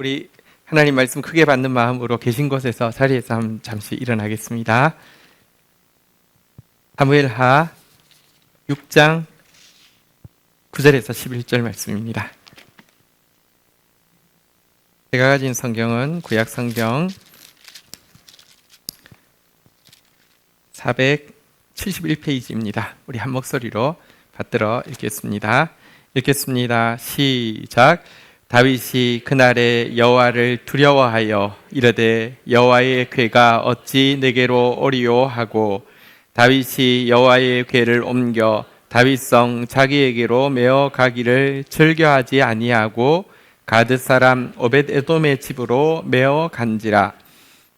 우리 하나님 말씀 크게 받는 마음으로 계신 곳에서 자리에서 잠시 일어나겠습니다. 사무엘하 6장 9절에서 11절 말씀입니다. 제가 가진 성경은 구약 성경 471페이지입니다. 우리 한 목소리로 받들어 읽겠습니다. 시작. 다윗이 그날에 여호와를 두려워하여 이르되 여호와의 궤가 어찌 내게로 오리요 하고 다윗이 여호와의 궤를 옮겨 다윗성 자기에게로 메어 가기를 즐겨하지 아니하고 가드 사람 오벳에돔의 집으로 메어 간지라.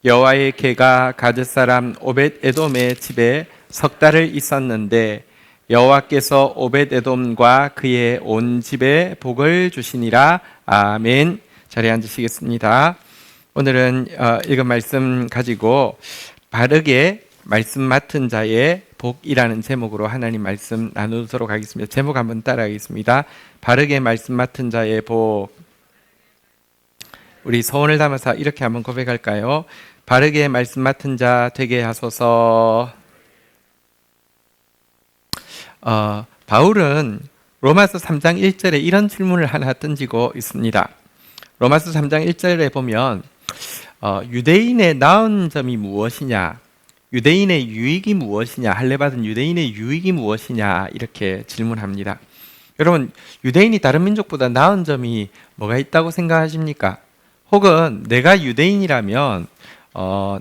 여호와의 궤가 가드 사람 오벳에돔의 집에 석 달을 있었는데 여호와께서 오벳에돔과 그의 온 집에 복을 주시니라. 아멘. 자리에 앉으시겠습니다. 오늘은 읽은 말씀 가지고 바르게 말씀 맡은 자의 복이라는 제목으로 하나님 말씀 나누도록 하겠습니다. 제목 한번 따라하겠습니다. 바르게 말씀 맡은 자의 복. 우리 소원을 담아서 이렇게 한번 고백할까요? 바르게 말씀 맡은 자 되게 하소서. 바울은 로마서 3장 1절에 이런 질문을 하나 던지고 있습니다. 로마서 3장 1절에 보면 유대인의 나은 점이 무엇이냐, 유대인의 유익이 무엇이냐, 할례받은 유대인의 유익이 무엇이냐 이렇게 질문합니다. 여러분, 유대인이 다른 민족보다 나은 점이 뭐가 있다고 생각하십니까? 혹은 내가 유대인이라면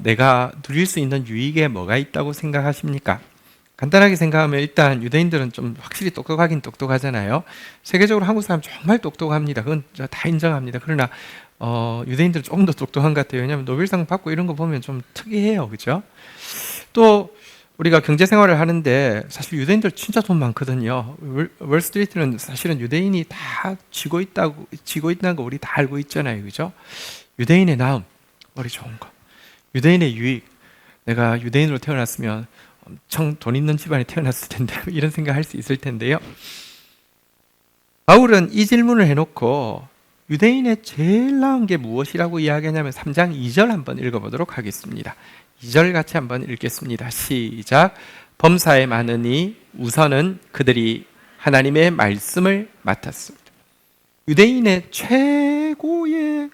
내가 누릴 수 있는 유익에 뭐가 있다고 생각하십니까? 간단하게 생각하면 일단 유대인들은 좀 확실히 똑똑하긴 똑똑하잖아요. 세계적으로 한국 사람 정말 똑똑합니다. 그건 다 인정합니다. 그러나 유대인들은 조금 더 똑똑한 것 같아요. 왜냐하면 노벨상 받고 이런 거 보면 좀 특이해요. 그죠? 또 우리가 경제생활을 하는데 사실 유대인들 진짜 돈 많거든요. 월스트리트는 사실은 유대인이 다 쥐고 있다는 거 우리 다 알고 있잖아요. 그죠? 유대인의 나음, 머리 좋은 거. 유대인의 유익, 내가 유대인으로 태어났으면 엄청 돈 있는 집안에 태어났을 텐데 이런 생각할 수 있을 텐데요. 바울은 이 질문을 해놓고 유대인의 제일 나은 게 무엇이라고 이야기하냐면 3장 2절 한번 읽어보도록 하겠습니다. 2절 같이 한번 읽겠습니다. 시작. 범사에 많으니 우선은 그들이 하나님의 말씀을 맡았습니다. 유대인의 최고의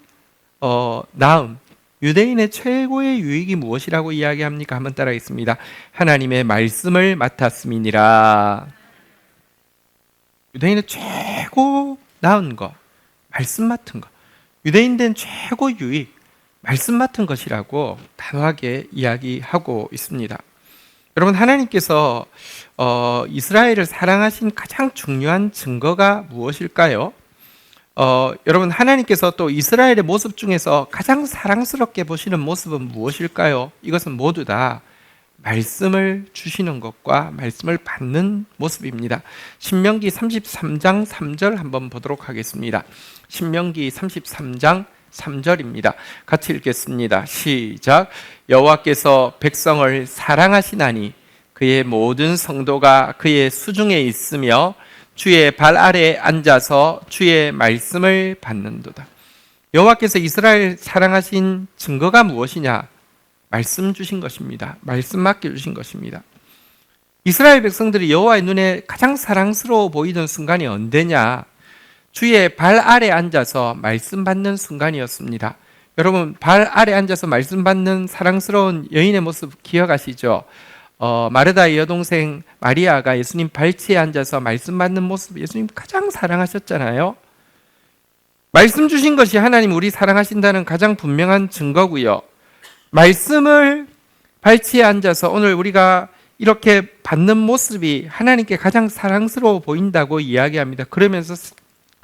나음, 유대인의 최고의 유익이 무엇이라고 이야기합니까? 한번 따라하겠습니다. 하나님의 말씀을 맡았음이니라. 유대인의 최고 나은 것, 말씀 맡은 것. 유대인된 최고 유익, 말씀 맡은 것이라고 단호하게 이야기하고 있습니다. 여러분, 하나님께서 이스라엘을 사랑하신 가장 중요한 증거가 무엇일까요? 여러분, 하나님께서 또 이스라엘의 모습 중에서 가장 사랑스럽게 보시는 모습은 무엇일까요? 이것은 모두 다 말씀을 주시는 것과 말씀을 받는 모습입니다. 신명기 33장 3절 한번 보도록 하겠습니다. 신명기 33장 3절입니다. 같이 읽겠습니다. 시작. 여호와께서 백성을 사랑하시나니 그의 모든 성도가 그의 수중에 있으며 주의 발 아래에 앉아서 주의 말씀을 받는도다. 여호와께서 이스라엘 사랑하신 증거가 무엇이냐? 말씀 주신 것입니다. 말씀 맡겨주신 것입니다. 이스라엘 백성들이 여호와의 눈에 가장 사랑스러워 보이던 순간이 언제냐? 주의 발 아래에 앉아서 말씀 받는 순간이었습니다. 여러분, 발 아래에 앉아서 말씀 받는 사랑스러운 여인의 모습 기억하시죠? 마르다의 여동생 마리아가 예수님 발치에 앉아서 말씀 받는 모습, 예수님 가장 사랑하셨잖아요. 말씀 주신 것이 하나님 우리 사랑하신다는 가장 분명한 증거고요. 말씀을 발치에 앉아서 오늘 우리가 이렇게 받는 모습이 하나님께 가장 사랑스러워 보인다고 이야기합니다. 그러면서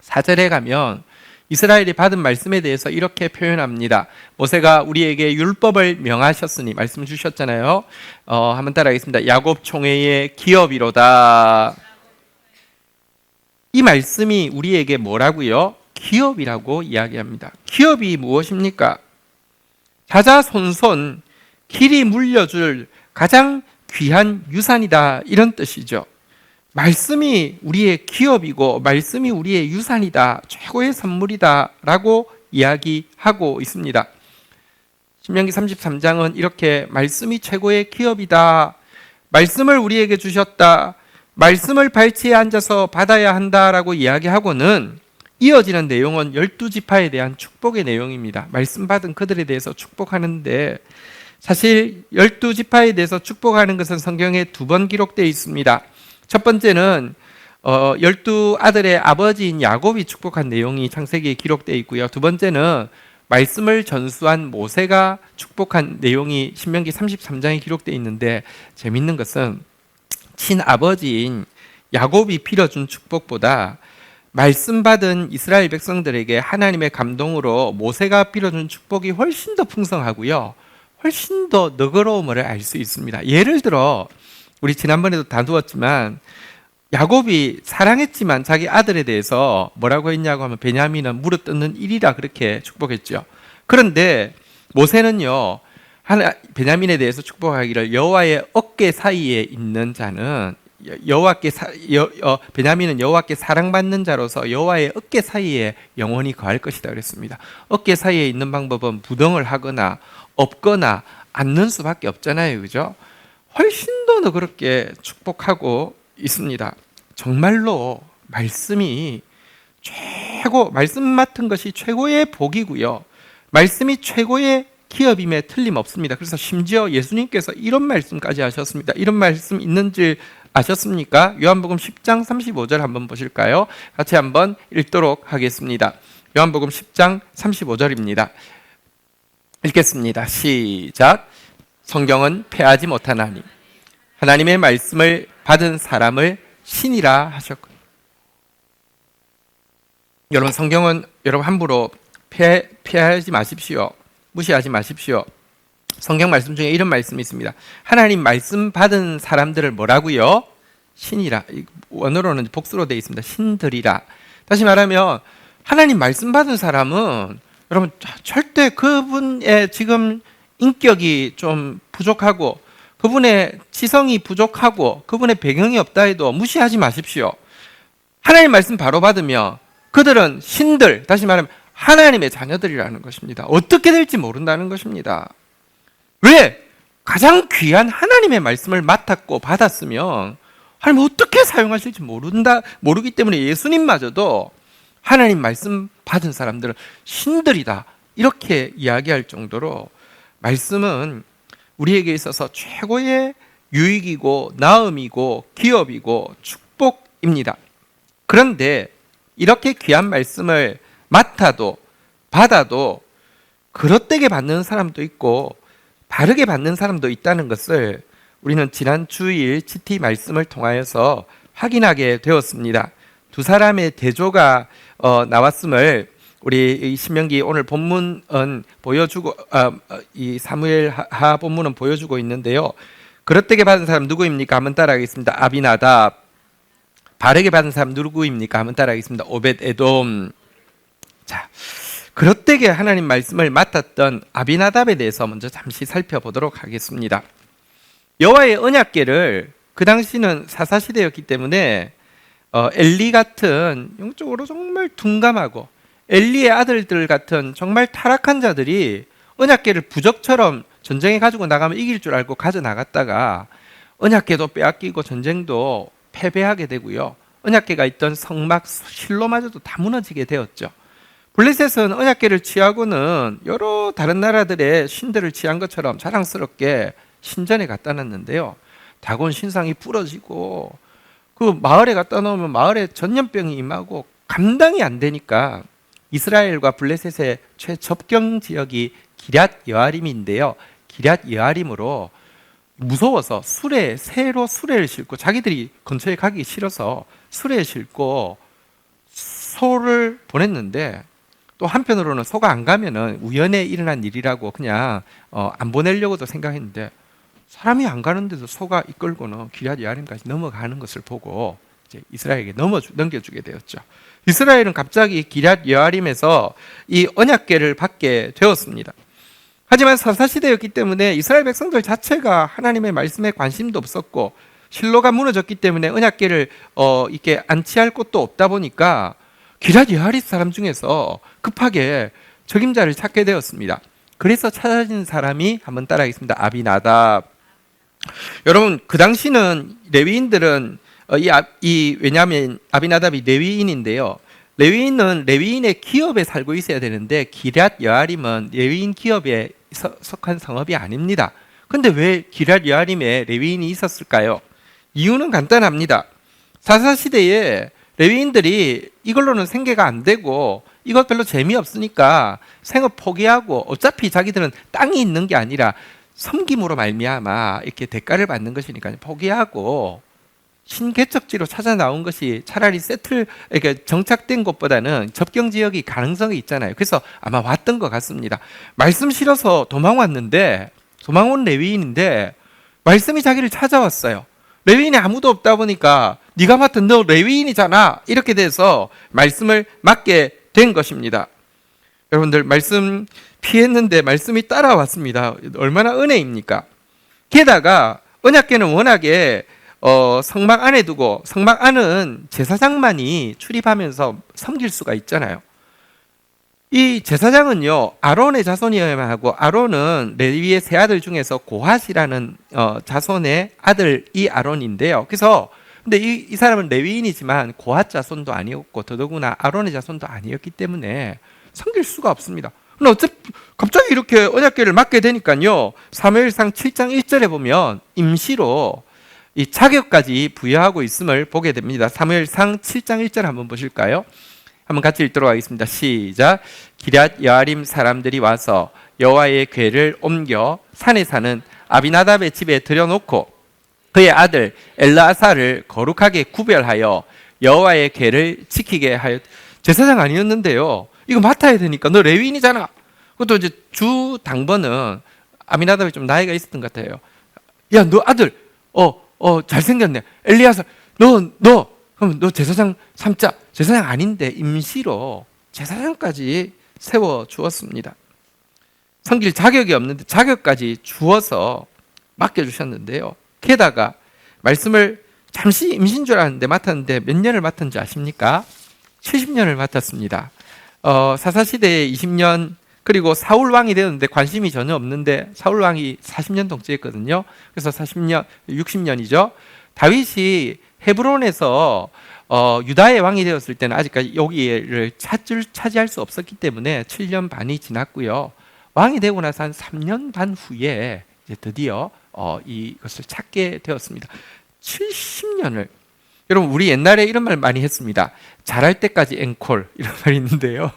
4절에 가면 이스라엘이 받은 말씀에 대해서 이렇게 표현합니다. 모세가 우리에게 율법을 명하셨으니, 말씀 주셨잖아요. 한번 따라하겠습니다. 야곱 총회의 기업이로다. 이 말씀이 우리에게 뭐라고요? 기업이라고 이야기합니다. 기업이 무엇입니까? 자자손손 길이 물려줄 가장 귀한 유산이다, 이런 뜻이죠. 말씀이 우리의 기업이고 말씀이 우리의 유산이다, 최고의 선물이다 라고 이야기하고 있습니다. 신명기 33장은 이렇게 말씀이 최고의 기업이다. 말씀을 우리에게 주셨다. 말씀을 발치에 앉아서 받아야 한다라고 이야기하고는 이어지는 내용은 12지파에 대한 축복의 내용입니다. 말씀 받은 그들에 대해서 축복하는데 사실 12지파에 대해서 축복하는 것은 성경에 2번 기록되어 있습니다. 첫 번째는 12아들의 아버지인 야곱이 축복한 내용이 창세기에 기록되어 있고요. 두 번째는 말씀을 전수한 모세가 축복한 내용이 신명기 33장에 기록되어 있는데 재밌는 것은 친아버지인 야곱이 빌어준 축복보다 말씀 받은 이스라엘 백성들에게 하나님의 감동으로 모세가 빌어준 축복이 훨씬 더 풍성하고요. 훨씬 더 너그러움을 알 수 있습니다. 예를 들어 우리 지난번에도 다루었지만 야곱이 사랑했지만 자기 아들에 대해서 뭐라고 했냐고 하면 베냐민은 무릎 뜯는 일이라 그렇게 축복했죠. 그런데 모세는요, 베냐민에 대해서 축복하기를 여호와의 어깨 사이에 있는 자는 베냐민은 여호와께 사랑받는 자로서 여호와의 어깨 사이에 영원히 거할 것이다 그랬습니다. 어깨 사이에 있는 방법은 부덩을 하거나 없거나 앉는 수밖에 없잖아요, 그죠? 훨씬 더 그렇게 축복하고 있습니다. 정말로 말씀이 말씀 맡은 것이 최고의 복이고요. 말씀이 최고의 기업임에 틀림없습니다. 그래서 심지어 예수님께서 이런 말씀까지 하셨습니다. 이런 말씀 있는지 아셨습니까? 요한복음 10장 35절 한번 보실까요? 같이 한번 읽도록 하겠습니다. 요한복음 10장 35절입니다. 읽겠습니다. 시작. 성경은 패하지 못하나니 하나님의 말씀을 받은 사람을 신이라 하셨고. 여러분, 성경은 여러분 함부로 피하지 마십시오. 무시하지 마십시오. 성경 말씀 중에 이런 말씀이 있습니다. 하나님 말씀 받은 사람들을 뭐라고요? 신이라. 원어로는 복수로 되어 있습니다. 신들이라. 다시 말하면 하나님 말씀 받은 사람은 여러분 절대 그분의 지금 인격이 좀 부족하고 그분의 지성이 부족하고 그분의 배경이 없다 해도 무시하지 마십시오. 하나님 말씀 바로 받으면 그들은 신들, 다시 말하면 하나님의 자녀들이라는 것입니다. 어떻게 될지 모른다는 것입니다. 왜? 가장 귀한 하나님의 말씀을 맡았고 받았으면 하나님 어떻게 사용하실지 모르기 때문에 예수님마저도 하나님 말씀 받은 사람들은 신들이다 이렇게 이야기할 정도로 말씀은 우리에게 있어서 최고의 유익이고 나음이고 기업이고 축복입니다. 그런데 이렇게 귀한 말씀을 맡아도 받아도 그릇되게 받는 사람도 있고 바르게 받는 사람도 있다는 것을 우리는 지난 주일 GT 말씀을 통하여서 확인하게 되었습니다. 두 사람의 대조가 나왔음을 우리 신명기 오늘 본문은 보여주고 이 사무엘하 본문은 보여주고 있는데요. 그릇되게 받은 사람 누구입니까? 한번 따라하겠습니다. 아비나답. 바르게 받은 사람 누구입니까? 한번 따라하겠습니다. 오벳에돔. 자, 그릇되게 하나님 말씀을 맡았던 아비나답에 대해서 먼저 잠시 살펴보도록 하겠습니다. 여호와의 언약궤를 그 당시는 사사시대였기 때문에 엘리 같은 영적으로 정말 둔감하고 엘리의 아들들 같은 정말 타락한 자들이 언약궤를 부적처럼 전쟁에 가지고 나가면 이길 줄 알고 가져나갔다가 언약궤도 빼앗기고 전쟁도 패배하게 되고요. 언약궤가 있던 성막 실로마저도 다 무너지게 되었죠. 블레셋은 언약궤를 취하고는 여러 다른 나라들의 신들을 취한 것처럼 자랑스럽게 신전에 갖다 놨는데요. 다곤 신상이 부러지고 그 마을에 갖다 놓으면 마을에 전염병이 임하고 감당이 안 되니까 이스라엘과 블레셋의 최접경 지역이 기럇 여아림인데요. 기럇 여아림으로 무서워서 새로 수레를 싣고 자기들이 근처에 가기 싫어서 수레에 싣고 소를 보냈는데 또 한편으로는 소가 안 가면은 우연에 일어난 일이라고 그냥 안 보내려고도 생각했는데 사람이 안 가는데도 소가 이끌고는 기럇 여아림까지 넘어가는 것을 보고 이제 이스라엘에게 넘겨주게 되었죠. 이스라엘은 갑자기 기럇 여아림에서 이 언약궤를 받게 되었습니다. 하지만 사사시대였기 때문에 이스라엘 백성들 자체가 하나님의 말씀에 관심도 없었고 실로가 무너졌기 때문에 언약궤를 이렇게 안치할 곳도 없다 보니까 기럇 여아림 사람 중에서 급하게 적임자를 찾게 되었습니다. 그래서 찾아진 사람이 한번 따라하겠습니다. 아비나답. 여러분, 그 당시는 레위인들은 왜냐하면 아비나답이 레위인인데요. 레위인은 레위인의 기업에 살고 있어야 되는데 기럇 여아림은 레위인 기업에 속한 성읍이 아닙니다. 근데 왜 기럇 여아림에 레위인이 있었을까요? 이유는 간단합니다. 사사시대에 레위인들이 이걸로는 생계가 안 되고 이것 별로 재미없으니까 생업 포기하고 어차피 자기들은 땅이 있는 게 아니라 섬김으로 말미암아 이렇게 대가를 받는 것이니까 포기하고 신개척지로 찾아 나온 것이 차라리 이렇게 정착된 곳보다는 접경 지역이 가능성이 있잖아요. 그래서 아마 왔던 것 같습니다. 말씀 실어서 도망온 레위인인데 말씀이 자기를 찾아왔어요. 레위인이 아무도 없다 보니까 네가 맡은 너 레위인이잖아 이렇게 돼서 말씀을 맡게 된 것입니다. 여러분들, 말씀 피했는데 말씀이 따라왔습니다. 얼마나 은혜입니까? 게다가 언약궤는 워낙에 성막 안에 두고, 성막 안은 제사장만이 출입하면서 섬길 수가 있잖아요. 이 제사장은요, 아론의 자손이어야만 하고, 아론은 레위의 세 아들 중에서 고핫이라는 자손의 아들이 아론인데요. 그래서 근데 이 사람은 레위인이지만 고핫 자손도 아니었고 더더구나 아론의 자손도 아니었기 때문에 섬길 수가 없습니다. 근데 갑자기 이렇게 언약궤를 맡게 되니까요, 사무엘상 7장 1절에 보면 임시로 이 자격까지 부여하고 있음을 보게 됩니다. 사무엘상 7장 1절 한번 보실까요? 한번 같이 읽도록 하겠습니다. 시작. 기럇 여아림 사람들이 와서 여호와의 궤를 옮겨 산에 사는 아비나답의 집에 들여놓고 그의 아들 엘라아사를 거룩하게 구별하여 여호와의 궤를 지키게 하였. 제사장 아니었는데요, 이거 맡아야 되니까 너 레위인이잖아. 그것도 이제 주 당번은 아비나답이 좀 나이가 있었던 것 같아요. 야, 너 아들 잘생겼네. 엘리야사, 그럼 너 제사장 삼자. 제사장 아닌데 임시로 제사장까지 세워 주었습니다. 섬길 자격이 없는데 자격까지 주어서 맡겨주셨는데요. 게다가 말씀을 잠시 임신 줄 알았는데 맡았는데 몇 년을 맡았는지 아십니까? 70년을 맡았습니다. 사사시대에 20년, 그리고 사울 왕이 되었는데 관심이 전혀 없는데 사울 왕이 40년 통치했거든요. 그래서 40년, 60년이죠. 다윗이 헤브론에서 유다의 왕이 되었을 때는 아직까지 여기를 차지할 수 없었기 때문에 7년 반이 지났고요. 왕이 되고 나서 한 3년 반 후에 이제 드디어 이것을 찾게 되었습니다. 70년을. 여러분, 우리 옛날에 이런 말 많이 했습니다. 잘할 때까지 앵콜, 이런 말이 있는데요,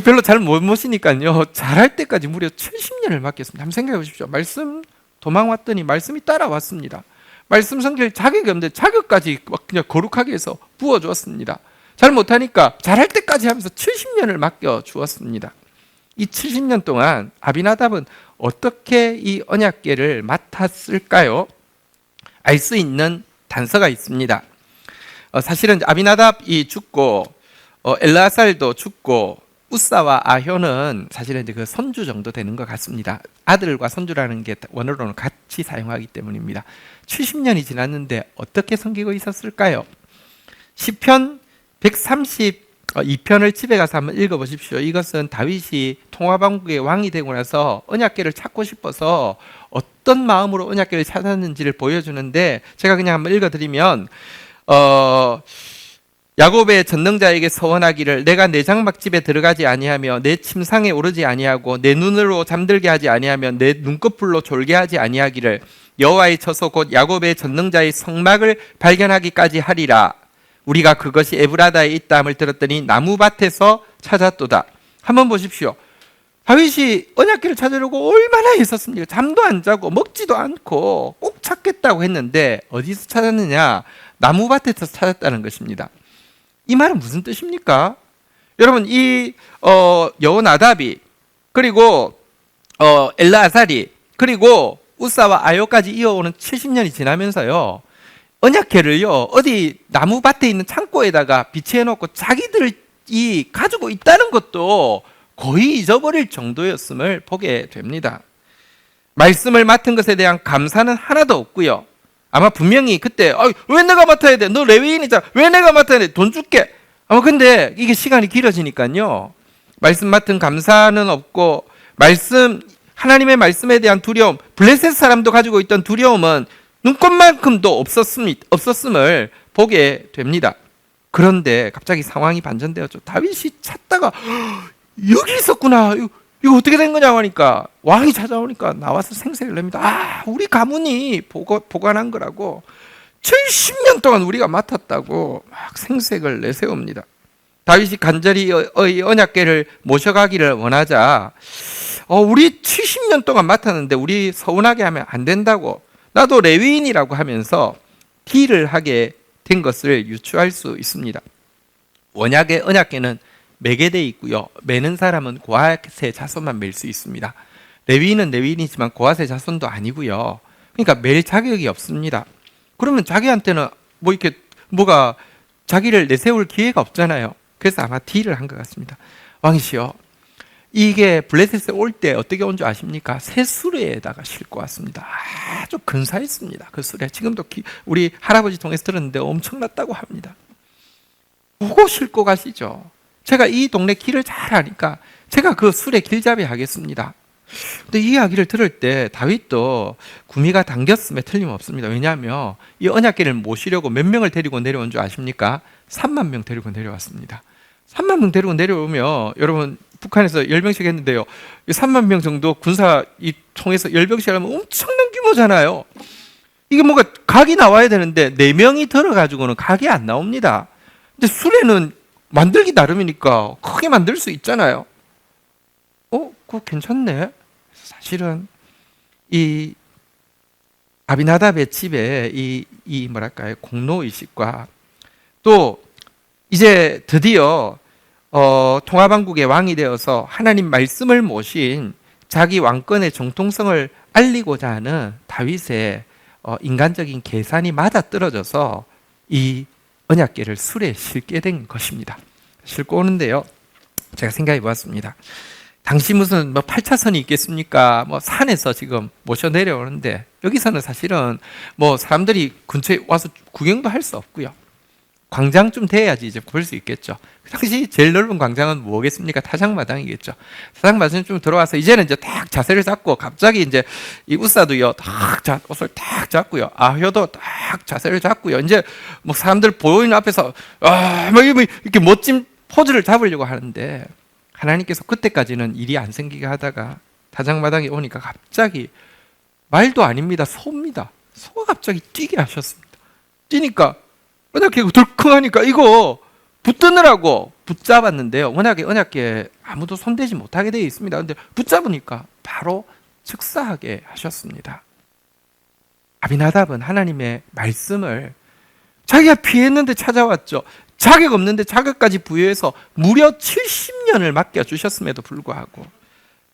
별로 잘 못 모시니까요, 잘할 때까지 무려 70년을 맡겼습니다. 한번 생각해 보십시오. 말씀 도망왔더니 말씀이 따라왔습니다. 말씀 섬길 자격이 없는데 자격까지 그냥 거룩하게 해서 부어주었습니다. 잘 못하니까 잘할 때까지 하면서 70년을 맡겨주었습니다. 이 70년 동안 아비나답은 어떻게 이 언약궤를 맡았을까요? 알 수 있는 단서가 있습니다. 사실은 아비나답이 죽고 엘라살도 죽고 우사와 아효는 사실은 이제 그 손주 정도 되는 것 같습니다. 아들과 손주라는 게 원어로는 같이 사용하기 때문입니다. 70년이 지났는데 어떻게 섬기고 있었을까요? 시편 132편을 집에 가서 한번 읽어보십시오. 이것은 다윗이 통화방국의 왕이 되고 나서 언약궤를 찾고 싶어서 어떤 마음으로 언약궤를 찾았는지를 보여주는데, 제가 그냥 한번 읽어드리면 야곱의 전능자에게 서원하기를 내가 내 장막집에 들어가지 아니하며 내 침상에 오르지 아니하고 내 눈으로 잠들게 하지 아니하며 내 눈꺼풀로 졸게 하지 아니하기를 여호와의 처소 곧 야곱의 전능자의 성막을 발견하기까지 하리라. 우리가 그것이 에브라다에 있다함을 들었더니 나무밭에서 찾았도다. 한번 보십시오. 다윗이 언약궤를 찾으려고 얼마나 애썼습니까? 잠도 안 자고 먹지도 않고 꼭 찾겠다고 했는데 어디서 찾았느냐? 나무밭에서 찾았다는 것입니다. 이 말은 무슨 뜻입니까? 여러분, 이 여호나답이, 그리고 엘라아살이, 그리고 우사와 아요까지 이어오는 70년이 지나면서요, 언약궤를요 어디 나무밭에 있는 창고에다가 비치해 놓고 자기들이 가지고 있다는 것도 거의 잊어버릴 정도였음을 보게 됩니다. 말씀을 맡은 것에 대한 감사는 하나도 없고요. 아마 분명히 그때 왜 내가 맡아야 돼? 너 레위인이잖아. 왜 내가 맡아야 돼? 돈 줄게. 근데 이게 시간이 길어지니까요, 말씀 맡은 감사는 없고 하나님의 말씀에 대한 두려움, 블레셋 사람도 가지고 있던 두려움은 눈꽃만큼도 없었음을 보게 됩니다. 그런데 갑자기 상황이 반전되었죠. 다윗이 찾다가 여기 있었구나. 이거 어떻게 된 거냐고 하니까 왕이 찾아오니까 나와서 생색을 냅니다. 우리 가문이 보관한 거라고 70년 동안 우리가 맡았다고 막 생색을 내세웁니다. 다윗이 간절히 언약궤를 모셔가기를 원하자 우리 70년 동안 맡았는데 우리 서운하게 하면 안 된다고 나도 레위인이라고 하면서 딜을 하게 된 것을 유추할 수 있습니다. 언약의 언약궤는 매게 돼 있고요. 매는 사람은 고핫의 자손만 맬 수 있습니다. 레위인은 레위인이지만 고핫의 자손도 아니고요. 그러니까 맬 자격이 없습니다. 그러면 자기한테는 뭐가 자기를 내세울 기회가 없잖아요. 그래서 아마 딜을 한 것 같습니다. 왕이시여, 이게 블레셋에 올 때 어떻게 온 줄 아십니까? 새 수레에다가 싣고 왔습니다. 아주 근사했습니다. 그 수레. 지금도 우리 할아버지 통해서 들었는데 엄청났다고 합니다. 보고 싣고 가시죠. 제가 이 동네 길을 잘 아니까 제가 그 수레 길잡이 하겠습니다. 근데 이 이야기를 들을 때 다윗도 구미가 당겼음에 틀림없습니다. 왜냐하면 이 언약궤를 모시려고 몇 명을 데리고 내려온 줄 아십니까? 3만 명 데리고 내려왔습니다. 3만 명 데리고 내려오면 여러분 북한에서 열병식 했는데요. 3만 명 정도 군사 통해서 열병식 하면 엄청난 규모잖아요. 이게 뭔가 각이 나와야 되는데 4명이 들어가지고는 각이 안 나옵니다. 근데 수레는 만들기 나름이니까 크게 만들 수 있잖아요. 그거 괜찮네. 사실은 이 아비나답의 집에 이 뭐랄까요, 공로의식과 또 이제 드디어 통합왕국의 왕이 되어서 하나님 말씀을 모신 자기 왕권의 정통성을 알리고자 하는 다윗의 인간적인 계산이 맞아떨어져서 이 언약궤를 수레에 싣게 된 것입니다. 싣고 오는데요, 제가 생각해 보았습니다. 당시 무슨 8차선이 있겠습니까? 산에서 지금 모셔 내려오는데 여기서는 사실은 사람들이 근처에 와서 구경도 할 수 없고요. 광장쯤 돼야지 이제 볼 수 있겠죠. 그 당시 제일 넓은 광장은 뭐겠습니까? 타작마당이겠죠. 타작마당 좀 들어와서 이제는 이제 딱 자세를 잡고 갑자기 이제 이 우사도요, 옷을 딱 잡고요. 아효도 딱 자세를 잡고요. 이제 사람들 보이는 앞에서 이렇게 멋진 포즈를 잡으려고 하는데 하나님께서 그때까지는 일이 안 생기게 하다가 타작마당에 오니까 갑자기 말도 아닙니다. 소입니다. 소가 갑자기 뛰게 하셨습니다. 뛰니까 언약궤가 덜컹하니까 이거 붙드느라고 붙잡았는데요. 언약궤 아무도 손대지 못하게 되어 있습니다. 그런데 붙잡으니까 바로 즉사하게 하셨습니다. 아비나답은 하나님의 말씀을 자기가 피했는데 찾아왔죠. 자격 없는데 자격까지 부여해서 무려 70년을 맡겨주셨음에도 불구하고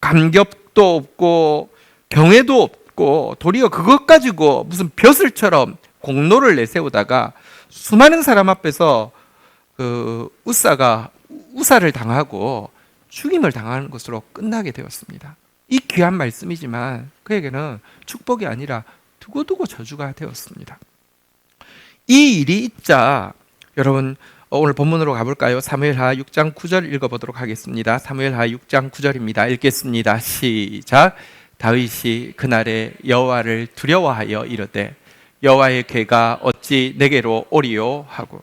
감격도 없고 경외도 없고 도리어 그것 가지고 무슨 벼슬처럼 공로를 내세우다가 수많은 사람 앞에서 우사를 당하고 죽임을 당하는 것으로 끝나게 되었습니다. 이 귀한 말씀이지만 그에게는 축복이 아니라 두고두고 저주가 되었습니다. 이 일이 있자 여러분 오늘 본문으로 가볼까요? 사무엘하 6장 9절 읽어보도록 하겠습니다. 사무엘하 6장 9절입니다. 읽겠습니다. 시작. 다윗이 그날에 여호와를 두려워하여 이르되 여호와의 궤가 어찌 내게로 오리요 하고,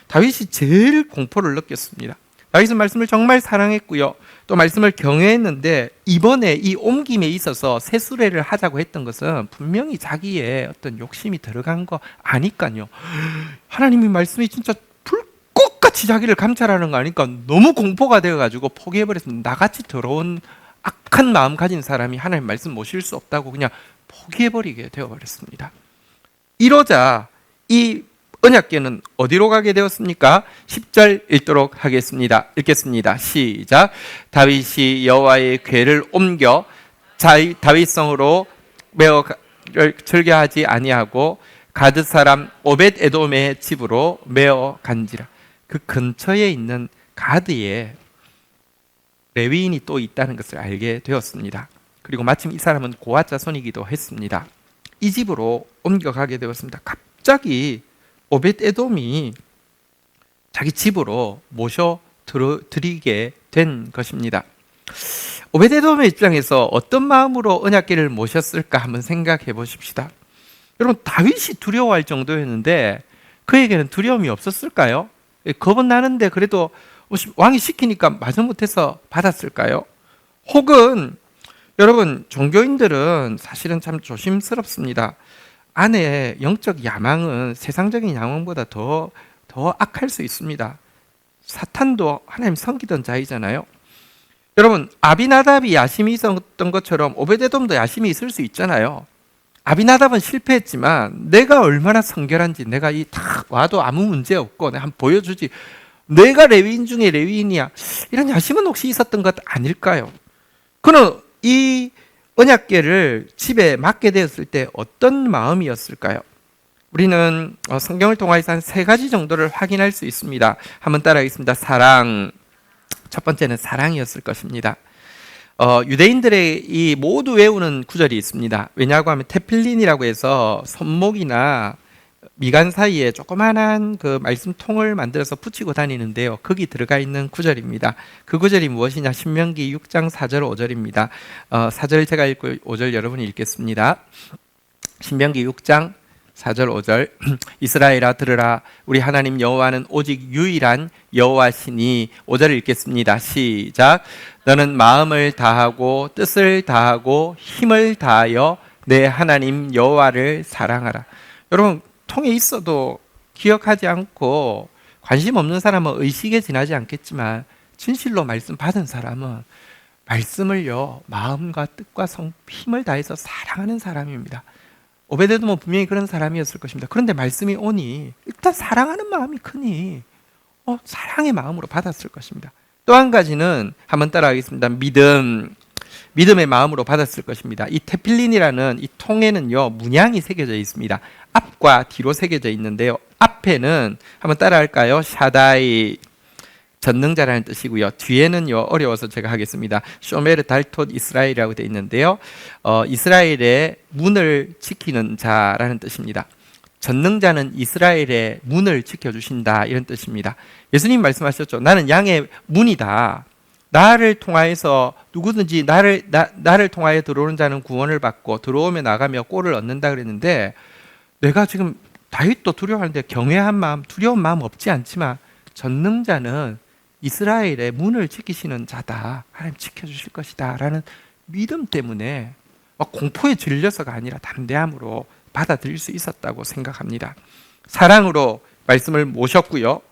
다윗이 제일 공포를 느꼈습니다. 다윗은 말씀을 정말 사랑했고요, 또 말씀을 경외했는데 이번에 이 옮김에 있어서 새 수레를 하자고 했던 것은 분명히 자기의 어떤 욕심이 들어간 거 아니까요. 하나님의 말씀이 진짜 불꽃같이 자기를 감찰하는 거 아니까 너무 공포가 되어가지고 포기해버렸습니다. 나같이 더러운 악한 마음 가진 사람이 하나님 말씀 모실 수 없다고 그냥 포기해버리게 되어버렸습니다. 이러자 이 언약궤는 어디로 가게 되었습니까? 10절 읽도록 하겠습니다. 읽겠습니다. 시작. 다윗이 여호와의 궤를 옮겨 다윗성으로 메어 절개하지 아니하고 가드 사람 오벳 에돔의 집으로 메어 간지라. 그 근처에 있는 가드에 레위인이 또 있다는 것을 알게 되었습니다. 그리고 마침 이 사람은 고핫 자손이기도 했습니다. 이 집으로 옮겨가게 되었습니다. 갑자기 오벳 에돔이 자기 집으로 모셔 드리게 된 것입니다. 오베데돔의 입장에서 어떤 마음으로 언약궤를 모셨을까 한번 생각해 보십시다. 여러분, 다윗이 두려워할 정도였는데 그에게는 두려움이 없었을까요? 겁은 나는데 그래도 왕이 시키니까 마지못해서 받았을까요? 혹은 여러분, 종교인들은 사실은 참 조심스럽습니다. 안에 영적 야망은 세상적인 야망보다 더 악할 수 있습니다. 사탄도 하나님 섬기던 자이잖아요. 여러분, 아비나답이 야심이 있었던 것처럼 오베데돔도 야심이 있을 수 있잖아요. 아비나답은 실패했지만 내가 얼마나 성결한지, 내가 다 와도 아무 문제 없고 내가 한번 보여주지, 내가 레위인 중에 레위인이야, 이런 야심은 혹시 있었던 것 아닐까요? 그는 이 언약궤를 집에 맡게 되었을 때 어떤 마음이었을까요? 우리는 성경을 통해서 한 3가지 정도를 확인할 수 있습니다. 한번 따라하겠습니다. 사랑. 첫 번째는 사랑이었을 것입니다. 유대인들의 이 모두 외우는 구절이 있습니다. 왜냐고 하면 테필린이라고 해서 손목이나 미간 사이에 조그만한 그 말씀통을 만들어서 붙이고 다니는데요. 거기 들어가 있는 구절입니다. 그 구절이 무엇이냐? 신명기 6장 4절 5절입니다. 4절 제가 읽고 5절 여러분이 읽겠습니다. 신명기 6장 4절 5절 이스라엘아 들으라, 우리 하나님 여호와는 오직 유일한 여호와시니. 5절을 읽겠습니다. 시작. 너는 마음을 다하고 뜻을 다하고 힘을 다하여 내 하나님 여호와를 사랑하라. 여러분, 통에 있어도 기억하지 않고 관심 없는 사람은 의식에 지나지 않겠지만 진실로 말씀 받은 사람은 말씀을요 마음과 뜻과 힘을 다해서 사랑하는 사람입니다. 오베데돔은 분명히 그런 사람이었을 것입니다. 그런데 말씀이 오니 일단 사랑하는 마음이 크니 사랑의 마음으로 받았을 것입니다. 또 한 가지는 한번 따라하겠습니다. 믿음의 마음으로 받았을 것입니다. 이 테필린이라는 이 통에는요 문양이 새겨져 있습니다. 앞과 뒤로 새겨져 있는데요. 앞에는 한번 따라할까요? 샤다이, 전능자라는 뜻이고요. 뒤에는요 어려워서 제가 하겠습니다. 쇼메르 달톳 이스라엘이라고 되어 있는데요. 이스라엘의 문을 지키는 자라는 뜻입니다. 전능자는 이스라엘의 문을 지켜주신다, 이런 뜻입니다. 예수님 말씀하셨죠. 나는 양의 문이다. 나를 통하여서 누구든지 나를 통하여 들어오는 자는 구원을 받고 들어오며 나가며 꼴을 얻는다 그랬는데, 내가 지금 다윗도 두려워하는데 경외한 마음, 두려운 마음 없지 않지만 전능자는 이스라엘의 문을 지키시는 자다, 하나님 지켜주실 것이다 라는 믿음 때문에 공포에 질려서가 아니라 담대함으로 받아들일 수 있었다고 생각합니다. 사랑으로 말씀을 모셨고요,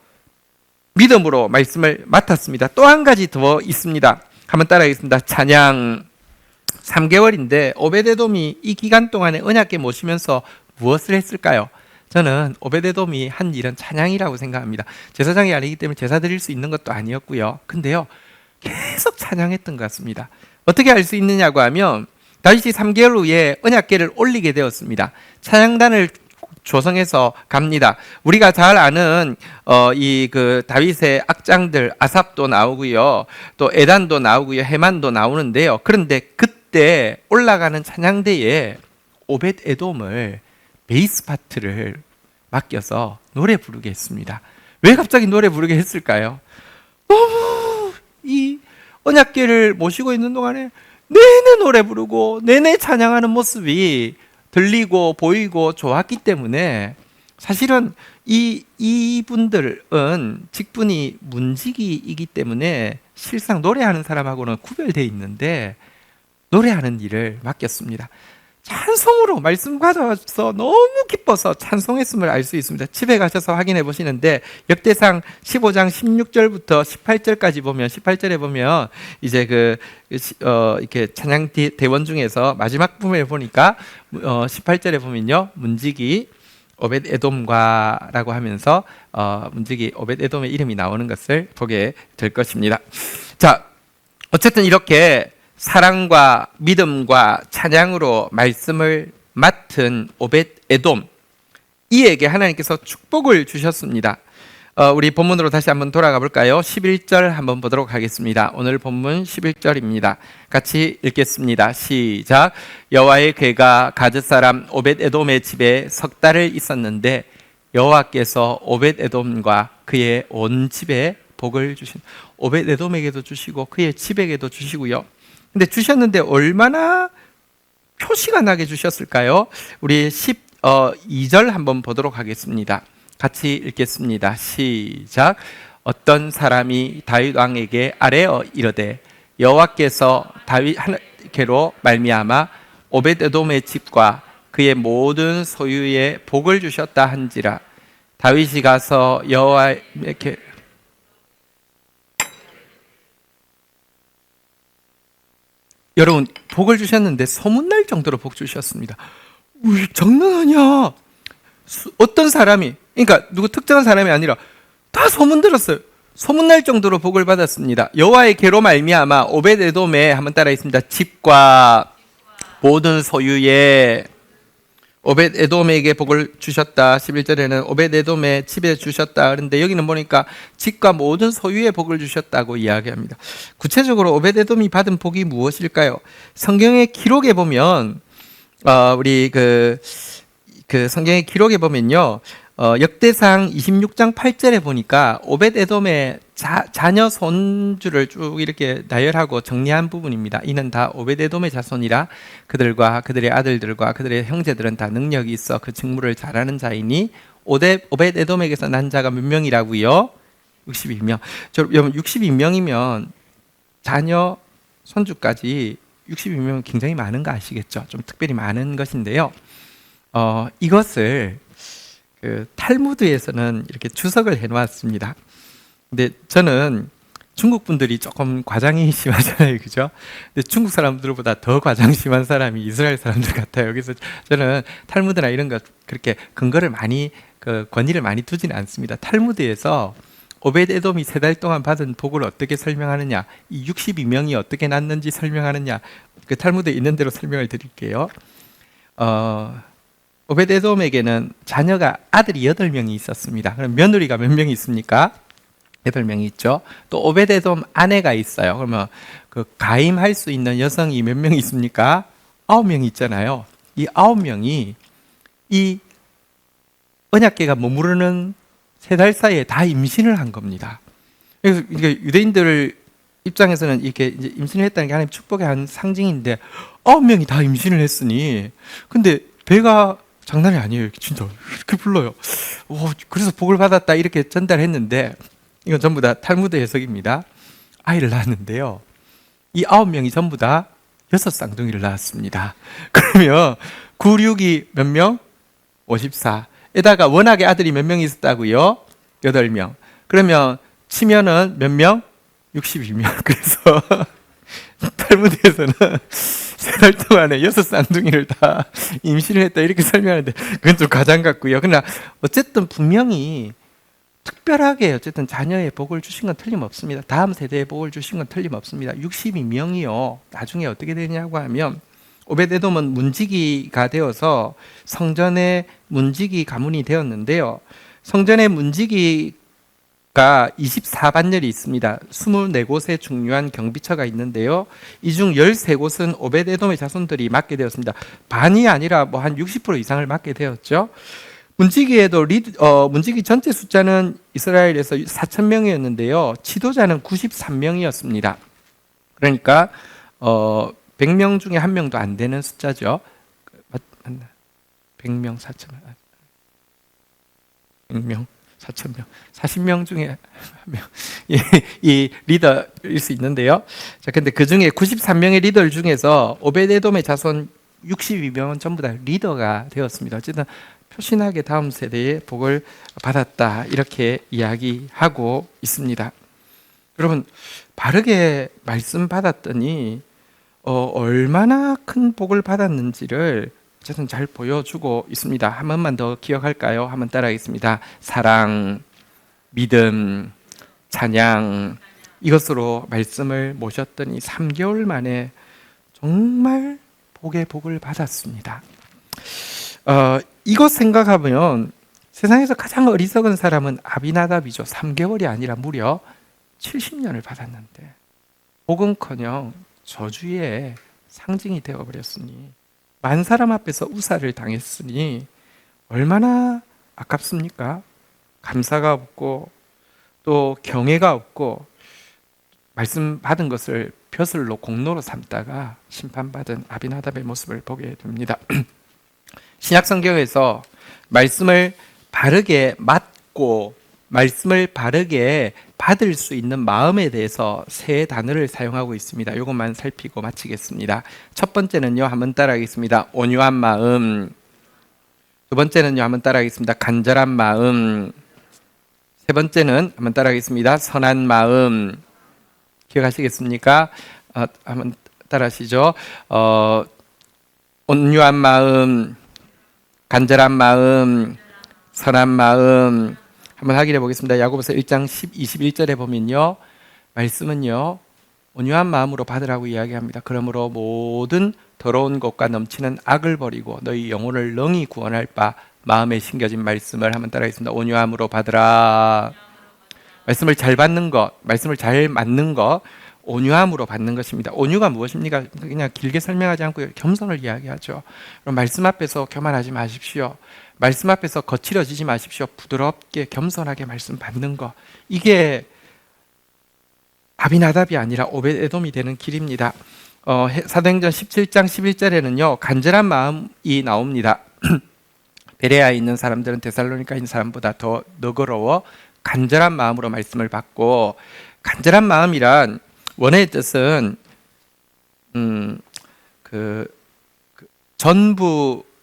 믿음으로 말씀을 맡았습니다. 또 한 가지 더 있습니다. 한번 따라하겠습니다. 찬양. 3개월인데 오베데돔이 이 기간 동안에 언약궤 모시면서 무엇을 했을까요? 저는 오베데돔이 한 일은 찬양이라고 생각합니다. 제사장이 아니기 때문에 제사 드릴 수 있는 것도 아니었고요. 근데요 계속 찬양했던 것 같습니다. 어떻게 알 수 있느냐고 하면 다윗이 3개월 후에 언약궤를 올리게 되었습니다. 찬양단을 조성해서 갑니다. 우리가 잘 아는 다윗의 악장들 아삽도 나오고요, 또 에단도 나오고요, 헤만도 나오는데요. 그런데 그때 올라가는 찬양대에 오벳에돔을 베이스 파트를 맡겨서 노래 부르게 했습니다. 왜 갑자기 노래 부르게 했을까요? 너무 이 언약궤를 모시고 있는 동안에 내내 노래 부르고 내내 찬양하는 모습이 들리고 보이고 좋았기 때문에, 사실은 이분들은 직분이 문지기이기 때문에 실상 노래하는 사람하고는 구별되어 있는데 노래하는 일을 맡겼습니다. 찬송으로 말씀 가져와서 너무 기뻐서 찬송했음을 알 수 있습니다. 집에 가셔서 확인해 보시는데 역대상 15장 16절부터 18절까지 보면, 18절에 보면 이제 이렇게 찬양 대원 중에서 마지막 부분에 보니까 18절에 보면요, 문지기 오벳에돔과라고 하면서 문지기 오벳에돔의 이름이 나오는 것을 보게 될 것입니다. 자, 어쨌든 이렇게 사랑과 믿음과 찬양으로 말씀을 맡은 오벳에돔, 이에게 하나님께서 축복을 주셨습니다. 우리 본문으로 다시 한번 돌아가 볼까요? 11절 한번 보도록 하겠습니다. 오늘 본문 11절입니다. 같이 읽겠습니다. 시작. 여호와의 궤가 가즈 사람 오벳에돔의 집에 석 달을 있었는데 여호와께서 오벳에돔과 그의 온 집에 복을 주신, 오벳에돔에게도 주시고 그의 집에게도 주시고요. 근데 주셨는데 얼마나 표시가 나게 주셨을까요? 우리 12절 한번 보도록 하겠습니다. 같이 읽겠습니다. 시작. 어떤 사람이 다윗 왕에게 아뢰어 이르되 여호와께서 다윗께로 말미암아 오벳에돔의 집과 그의 모든 소유에 복을 주셨다 한지라. 다윗이 가서 여호와께 여러분 복을 주셨는데 소문날 정도로 복 주셨습니다. 장난 아니야. 어떤 사람이, 그러니까 누구 특정한 사람이 아니라 다 소문 들었어요. 소문날 정도로 복을 받았습니다. 여호와의 계로 말미암아 오벳에돔에, 한번 따라 있습니다. 집과 모든 소유에 오벳에돔에게 복을 주셨다. 11절에는 오벳에돔의 집에 주셨다. 그런데 여기는 보니까 집과 모든 소유에 복을 주셨다고 이야기합니다. 구체적으로 오벳에돔이 받은 복이 무엇일까요? 성경의 기록에 보면 우리 그 성경의 기록에 보면요, 역대상 26장 8절에 보니까 오벳에돔의 자녀 손주를 쭉 이렇게 나열하고 정리한 부분입니다. 이는 다 오벳에돔의 자손이라 그들과 그들의 아들들과 그들의 형제들은 다 능력이 있어 그 직무를 잘하는 자이니 오벳에돔에게서 난 자가 몇 명이라고요? 62명. 여러분 62명이면 자녀 손주까지 62명은 굉장히 많은 거 아시겠죠? 좀 특별히 많은 것인데요. 이것을 탈무드에서는 이렇게 주석을 해놓았습니다. 근데 저는 중국 분들이 조금 과장이 심하잖아요, 그죠? 근데 중국 사람들보다 더 과장 심한 사람이 이스라엘 사람들 같아요. 그래서 저는 탈무드나 이런 것 그렇게 근거를 많이 권위를 많이 두지는 않습니다. 탈무드에서 오벳에돔이 3달 동안 받은 복을 어떻게 설명하느냐, 이 62명이 어떻게 났는지 설명하느냐, 그 탈무드에 있는 대로 설명을 드릴게요. 오벳에돔에게는 자녀가 아들이 8명이 있었습니다. 그럼 며느리가 몇 명이 있습니까? 8명이 있죠. 또 오벳에돔 아내가 있어요. 그러면 그 가임할 수 있는 여성이 몇 명이 있습니까? 9명이 있잖아요. 이 9명이 이 언약궤가 머무르는 3달 사이에 다 임신을 한 겁니다. 그래서 유대인들 입장에서는 이렇게 이제 임신을 했다는 게 하나님 축복의 한 상징인데 9명이 다 임신을 했으니, 근데 배가 장난이 아니에요. 진짜 이렇게 불러요. 그래서 복을 받았다 이렇게 전달했는데, 이건 전부 다 탈무드 해석입니다. 아이를 낳았는데요, 이 9명이 전부 다 6쌍둥이를 낳았습니다. 그러면 9, 6이 몇 명? 54. 에다가 워낙에 아들이 몇 명 있었다고요? 8명. 그러면 치면은 몇 명? 62명. 그래서 탈무드에서는 3달 동안에 6쌍둥이를 다 임신을 했다 이렇게 설명하는데, 그건 좀 과장 같고요. 그러나 어쨌든 분명히 특별하게 어쨌든 자녀의 복을 주신 건 틀림없습니다. 다음 세대의 복을 주신 건 틀림없습니다. 62명이요. 나중에 어떻게 되냐고 하면, 오벳에돔은 문지기가 되어서 성전의 문지기 가문이 되었는데요. 성전의 문지기가 24반열이 있습니다. 24곳의 중요한 경비처가 있는데요. 이 중 13곳은 오벳에돔의 자손들이 맡게 되었습니다. 반이 아니라 뭐 한 60% 이상을 맡게 되었죠. 문지기에도 문지기 전체 숫자는 이스라엘에서 4,000명이었는데요. 지도자는 93명이었습니다. 그러니까 100명 중에 1명도 안 되는 숫자죠. 100명, 4,000명, 100명, 4,000명, 40명 중에 1명, 이 리더일 수 있는데요. 자, 근데 그 중에 93명의 리더 중에서 오벳에돔의 자손 62명은 전부 다 리더가 되었습니다. 어쨌든 표신하게 다음 세대의 복을 받았다 이렇게 이야기하고 있습니다. 여러분, 바르게 말씀 받았더니 얼마나 큰 복을 받았는지를 어쨌든 잘 보여주고 있습니다. 한 번만 더 기억할까요? 한번 따라하겠습니다. 사랑, 믿음, 찬양, 이것으로 말씀을 모셨더니 3개월 만에 정말 복의 복을 받았습니다. 이것 생각하면 세상에서 가장 어리석은 사람은 아비나답이죠. 3개월이 아니라 무려 70년을 받았는데 복은커녕 저주의 상징이 되어버렸으니, 만 사람 앞에서 우사를 당했으니 얼마나 아깝습니까? 감사가 없고 또 경외가 없고 말씀 받은 것을 벼슬로 공로로 삼다가 심판받은 아비나답의 모습을 보게 됩니다. 신약 성경에서 말씀을 바르게 맞고 말씀을 바르게 받을 수 있는 마음에 대해서 세 단어를 사용하고 있습니다. 이것만 살피고 마치겠습니다. 첫 번째는요, 한번 따라하겠습니다. 온유한 마음. 두 번째는요, 한번 따라하겠습니다. 간절한 마음. 세 번째는 한번 따라하겠습니다. 선한 마음. 기억하시겠습니까? 한번 따라하시죠. 온유한 마음, 간절한 마음, 선한 마음. 한번 확인해 보겠습니다. 야고보서 1장 21절에 보면요, 말씀은요, 온유한 마음으로 받으라고 이야기합니다. 그러므로 모든 더러운 것과 넘치는 악을 버리고 너희 영혼을 능히 구원할 바 마음에 심겨진 말씀을 한번 따라하겠습니다. 온유함으로 받으라. 말씀을 잘 받는 것, 말씀을 잘 맞는 것, 온유함으로 받는 것입니다. 온유가 무엇입니까? 그냥 길게 설명하지 않고 겸손을 이야기하죠. 그럼 말씀 앞에서 교만하지 마십시오. 말씀 앞에서 거칠어지지 마십시오. 부드럽게 겸손하게 말씀 받는 것, 이게 아비나답이 아니라 오벳에돔이 되는 길입니다. 사도행전 17장 11절에는요 간절한 마음이 나옵니다. 베레아에 있는 사람들은 데살로니가에 있는 사람보다 더 너그러워 간절한 마음으로 말씀을 받고, 간절한 마음이란 원어의 뜻은 전부를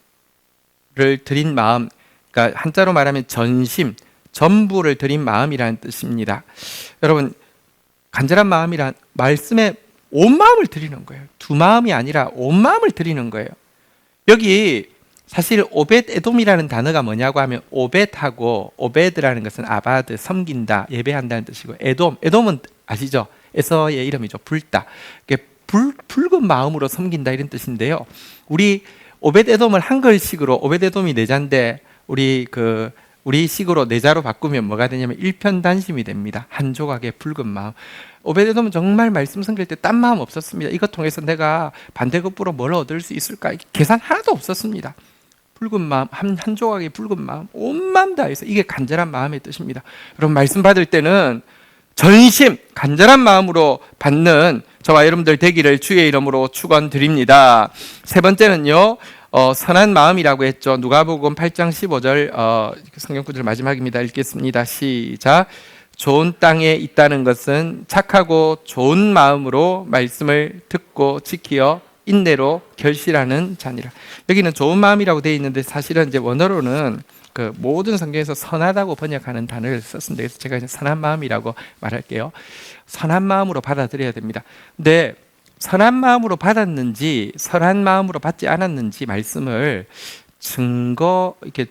드린 마음, 그러니까 한자로 말하면 전심, 전부를 드린 마음이라는 뜻입니다. 여러분, 간절한 마음이란 말씀에 온 마음을 드리는 거예요. 두 마음이 아니라 온 마음을 드리는 거예요. 여기 사실 오벳 에돔이라는 단어가 뭐냐고 하면, 오벳하고, 오베드라는 것은 아바드, 섬긴다, 예배한다는 뜻이고, 에돔은 아시죠? 에서의 이름이죠. 붉다. 붉은 마음으로 섬긴다, 이런 뜻인데요. 우리 오벳 에돔을 한글식으로, 오벳 에돔이 내자인데 우리 식으로 내자로 바꾸면 뭐가 되냐면 일편단심이 됩니다. 한 조각의 붉은 마음. 오벳 에돔은 정말 말씀 섬길 때 딴 마음 없었습니다. 이것 통해서 내가 반대급부로 뭘 얻을 수 있을까? 계산 하나도 없었습니다. 붉은 마음, 한 조각의 붉은 마음, 온 마음 다해서, 이게 간절한 마음의 뜻입니다. 여러분, 말씀 받을 때는 전심, 간절한 마음으로 받는 저와 여러분들 되기를 주의 이름으로 축원드립니다. 세 번째는요, 선한 마음이라고 했죠. 누가복음 8장 15절 성경 구절 마지막입니다. 읽겠습니다. 시작. 좋은 땅에 있다는 것은 착하고 좋은 마음으로 말씀을 듣고 지키어 인내로 결실하는 자니라. 여기는 좋은 마음이라고 되어 있는데 사실은 이제 원어로는 그 모든 성경에서 선하다고 번역하는 단어를 썼습니다. 그래서 제가 이제 선한 마음이라고 말할게요. 선한 마음으로 받아들여야 됩니다. 근데 선한 마음으로 받았는지 선한 마음으로 받지 않았는지 말씀을 이렇게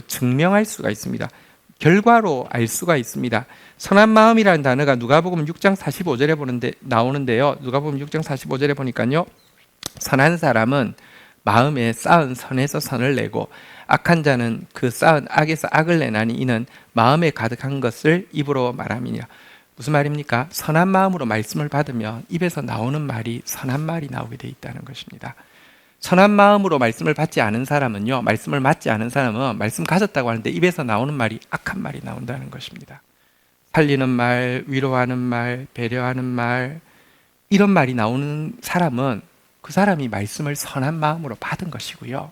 증명할 수가 있습니다. 결과로 알 수가 있습니다. 선한 마음이라는 단어가 누가복음 6장 45절에 나오는데요. 누가복음 6장 45절에 보니까요, 선한 사람은 마음에 쌓은 선에서 선을 내고 악한 자는 그 쌓은 악에서 악을 내나니 이는 마음에 가득한 것을 입으로 말함이니라. 무슨 말입니까? 선한 마음으로 말씀을 받으면 입에서 나오는 말이 선한 말이 나오게 돼 있다는 것입니다. 선한 마음으로 말씀을 받지 않은 사람은요, 말씀을 맞지 않은 사람은 말씀 가졌다고 하는데 입에서 나오는 말이 악한 말이 나온다는 것입니다. 살리는 말, 위로하는 말, 배려하는 말, 이런 말이 나오는 사람은 그 사람이 말씀을 선한 마음으로 받은 것이고요.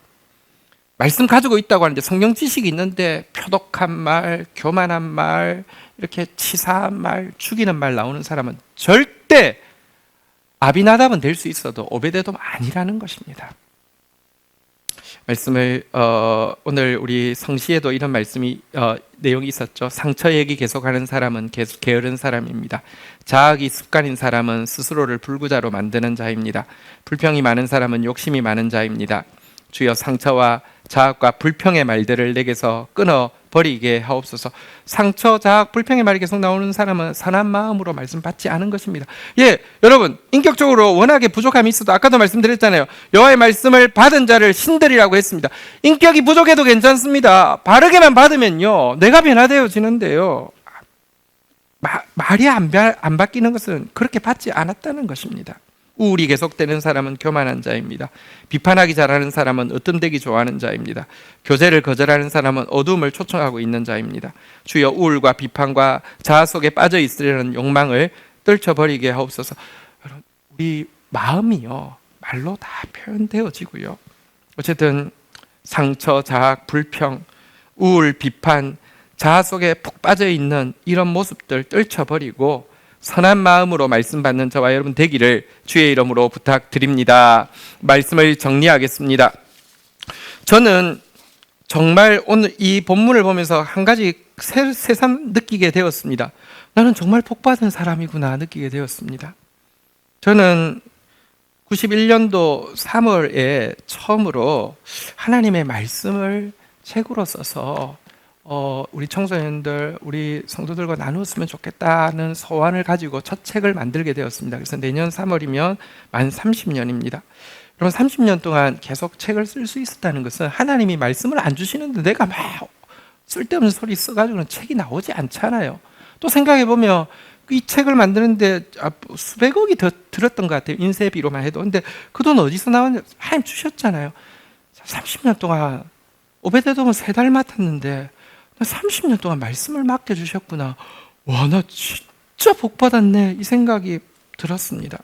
말씀 가지고 있다고 하는데 성경 지식이 있는데 표독한 말, 교만한 말, 이렇게 치사한 말, 죽이는 말 나오는 사람은 절대 아비나답은 될 수 있어도 오벳에돔 아니라는 것입니다. 말씀을 오늘 우리 성시에도 이런 말씀이 내용이 있었죠. 상처 얘기 계속하는 사람은 계속 게으른 사람입니다. 자학이 습관인 사람은 스스로를 불구자로 만드는 자입니다. 불평이 많은 사람은 욕심이 많은 자입니다. 주여 상처와 자학과 불평의 말들을 내게서 끊어 버리게 하옵소서. 상처, 자학, 불평의 말이 계속 나오는 사람은 선한 마음으로 말씀 받지 않은 것입니다. 여러분, 인격적으로 워낙에 부족함이 있어도 아까도 말씀드렸잖아요. 여호와의 말씀을 받은 자를 신들이라고 했습니다. 인격이 부족해도 괜찮습니다. 바르게만 받으면요, 내가 변화되어지는데요, 말이 안 바뀌는 것은 그렇게 받지 않았다는 것입니다. 우울이 계속되는 사람은 교만한 자입니다. 비판하기 잘하는 사람은 으뜸되기 좋아하는 자입니다. 교제를 거절하는 사람은 어두움을 초청하고 있는 자입니다. 주여 우울과 비판과 자아 속에 빠져 있으려는 욕망을 떨쳐버리게 하옵소서. 여러분, 우리 마음이요 말로 다 표현되어지고요. 어쨌든 상처, 자학, 불평, 우울, 비판, 자아 속에 푹 빠져 있는 이런 모습들 떨쳐버리고 선한 마음으로 말씀 받는 저와 여러분 되기를 주의 이름으로 부탁드립니다. 말씀을 정리하겠습니다. 저는 정말 오늘 이 본문을 보면서 한 가지 새삼 느끼게 되었습니다. 나는 정말 복받은 사람이구나 느끼게 되었습니다. 저는 91년도 3월에 처음으로 하나님의 말씀을 책으로 써서 우리 청소년들, 우리 성도들과 나누었으면 좋겠다는 소원을 가지고 첫 책을 만들게 되었습니다. 그래서 내년 3월이면 만 30년입니다. 그럼 30년 동안 계속 책을 쓸 수 있었다는 것은 하나님이 말씀을 안 주시는데 내가 막 쓸데없는 소리 써가지고는 책이 나오지 않잖아요. 또 생각해보면 이 책을 만드는데 수백억이 더 들었던 것 같아요. 인쇄비로만 해도. 근데 그 돈 어디서 나왔냐? 하나님 주셨잖아요. 30년 동안 오베데돔은 3달 맡았는데 30년 동안 말씀을 맡겨주셨구나. 와, 나 진짜 복받았네. 이 생각이 들었습니다.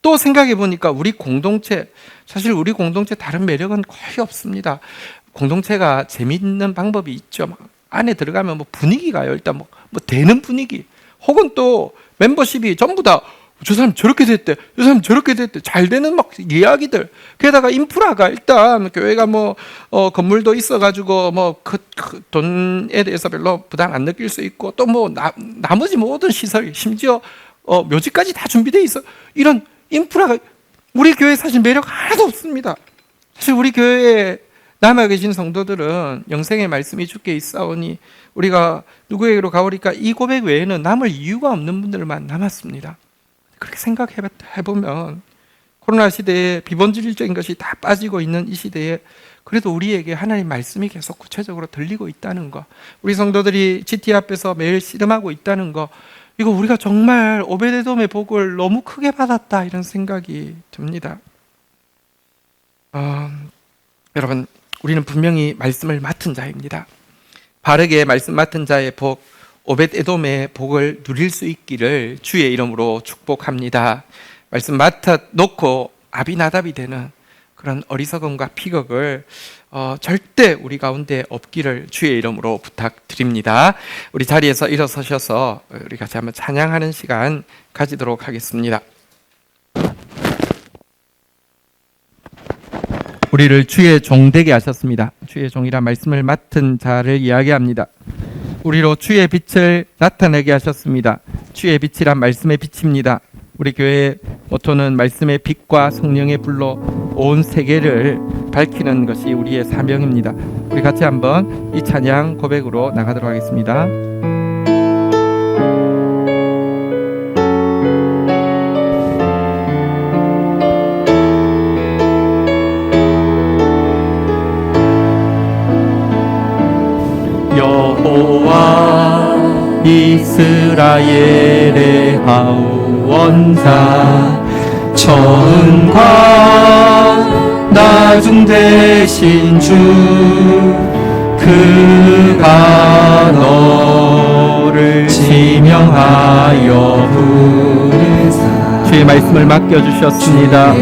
또 생각해보니까 우리 공동체, 사실 우리 공동체 다른 매력은 거의 없습니다. 공동체가 재미있는 방법이 있죠. 안에 들어가면 뭐 분위기가요. 일단 뭐 되는 분위기. 혹은 또 멤버십이 전부 다 저 사람 저렇게 됐대, 저 사람 저렇게 됐대, 잘 되는 막 이야기들. 게다가 인프라가 일단 교회가 건물도 있어가지고 그 돈에 대해서 별로 부담 안 느낄 수 있고 또 나머지 모든 시설, 심지어 묘지까지 다 준비돼 있어. 이런 인프라가 우리 교회 사실 매력 하나도 없습니다. 사실 우리 교회에 남아 계신 성도들은 영생의 말씀이 주께 있사오니 우리가 누구에게로 가오리까 이 고백 외에는 남을 이유가 없는 분들만 남았습니다. 그렇게 생각해보면 코로나 시대에 비본질적인 것이 다 빠지고 있는 이 시대에 그래도 우리에게 하나님 말씀이 계속 구체적으로 들리고 있다는 거, 우리 성도들이 GT 앞에서 매일 씨름하고 있다는 거, 이거 우리가 정말 오베데돔의 복을 너무 크게 받았다 이런 생각이 듭니다. 여러분, 우리는 분명히 말씀을 맡은 자입니다. 바르게 말씀 맡은 자의 복, 오벳에돔의 복을 누릴 수 있기를 주의 이름으로 축복합니다. 말씀 맡아 놓고 아비나답이 되는 그런 어리석음과 피격을 절대 우리 가운데 없기를 주의 이름으로 부탁드립니다. 우리 자리에서 일어서셔서 우리 같이 한번 찬양하는 시간 가지도록 하겠습니다. 우리를 주의 종 되게 하셨습니다. 주의 종이라 말씀을 맡은 자를 이야기합니다. 우리로 주의 빛을 나타내게 하셨습니다. 주의 빛이란 말씀의 빛입니다. 우리 교회의 모토는 말씀의 빛과 성령의 불로 온 세계를 밝히는 것이 우리의 사명입니다. 우리 같이 한번 이 찬양 고백으로 나가도록 하겠습니다. 여호와 이스라엘의 하원자 처음과 나중 되신 주 그가 너를 지명하여 부르사 주의 말씀을 맡겨주셨습니다.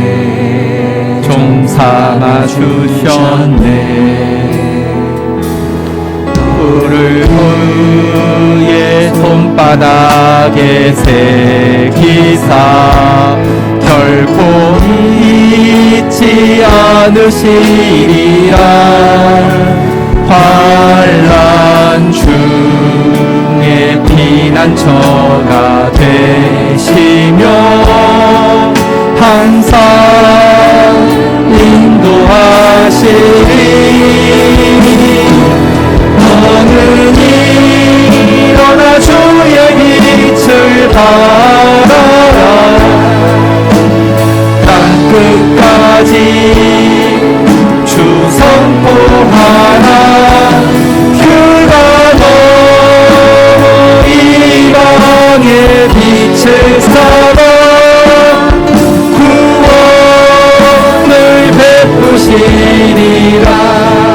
종 삼아 주셨네. 불을 그의 손바닥에 새기사 결코 잊지 않으시리라. 환난 중에 피난처가 되시며 항상 인도하시리. 너는 일어나 주의 빛을 발하라. 땅 끝까지 주 선포하라. 그가 너희 방에 빛을 삼아 베푸시리라.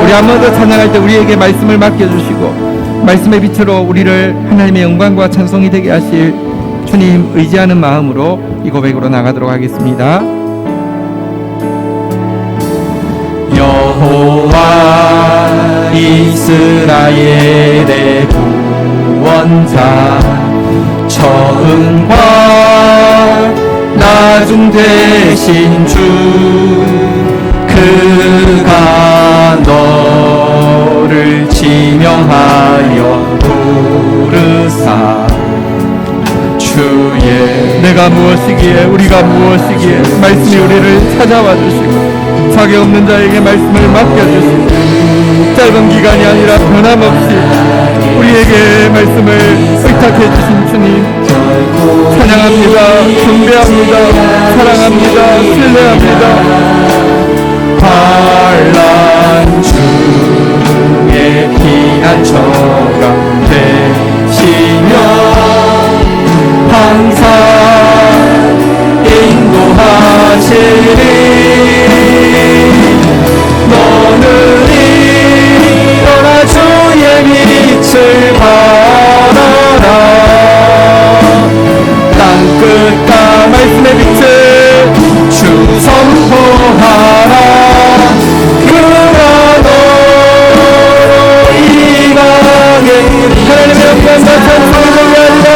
우리 한 번 더 찬양할 때 우리에게 말씀을 맡겨주시고 말씀의 빛으로 우리를 하나님의 영광과 찬송이 되게 하실 주님 의지하는 마음으로 이 고백으로 나가도록 하겠습니다. 여호와 이스라엘의 구원자, 처음과 나중 되신 주, 그가 너를 지명하여 부르사 주의 내가 무엇이기에 우리가 무엇이기에 말씀이 우리를 찾아와 주시고 자격 없는 자에게 말씀을 맡겨주시고 짧은 기간이 아니라 변함없이 우리에게 말씀을 의탁해 주신 주님 찬양합니다. 경배합니다. 사랑합니다. 신뢰합니다. 환난 중에 피난처가 되시며 항상 인도하시리. 너는 일어나 주의 빛을 발하라. 땅끝과 말씀의 빛을 주 선포하라. 그가 너로 이방에 하나님의 영광과 찬송을 돌려하리라.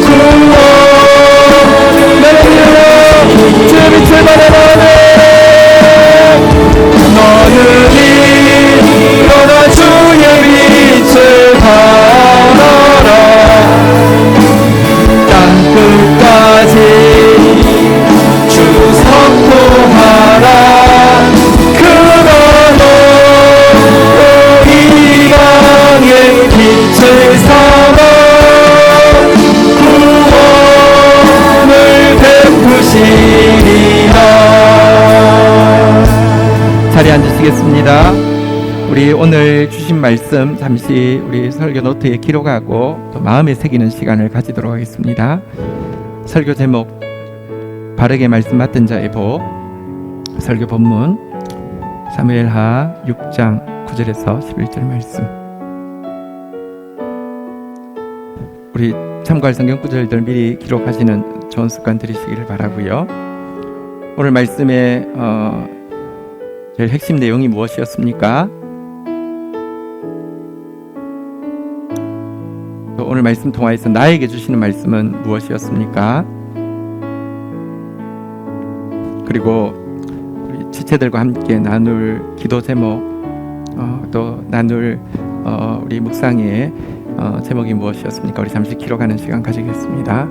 구원을 내리라. 주의 빛을 발하라. 너는 일어나 주의 빛을 발하라. 땅끝까지 주 선포하라. 그가 너로 이방의 빛을 삼아 구원을 베푸시리라. 자리에 앉으시겠습니다. 우리 오늘 주신 말씀 잠시 우리 설교 노트에 기록하고 또 마음에 새기는 시간을 가지도록 하겠습니다. 설교 제목 바르게 말씀 맡은 자의 복, 설교 본문 사무엘하 6장 9절에서 11절 말씀. 우리 참고할 성경 구절들 미리 기록하시는 좋은 습관 들이시기를 바라고요. 오늘 말씀의 제일 핵심 내용이 무엇이었습니까? 또 오늘 말씀 통하여서 나에게 주시는 말씀은 무엇이었습니까? 그리고 우리 지체들과 함께 나눌 기도 제목, 또 나눌 우리 묵상의 제목이 무엇이었습니까? 우리 잠시 기록하는 시간 가지겠습니다.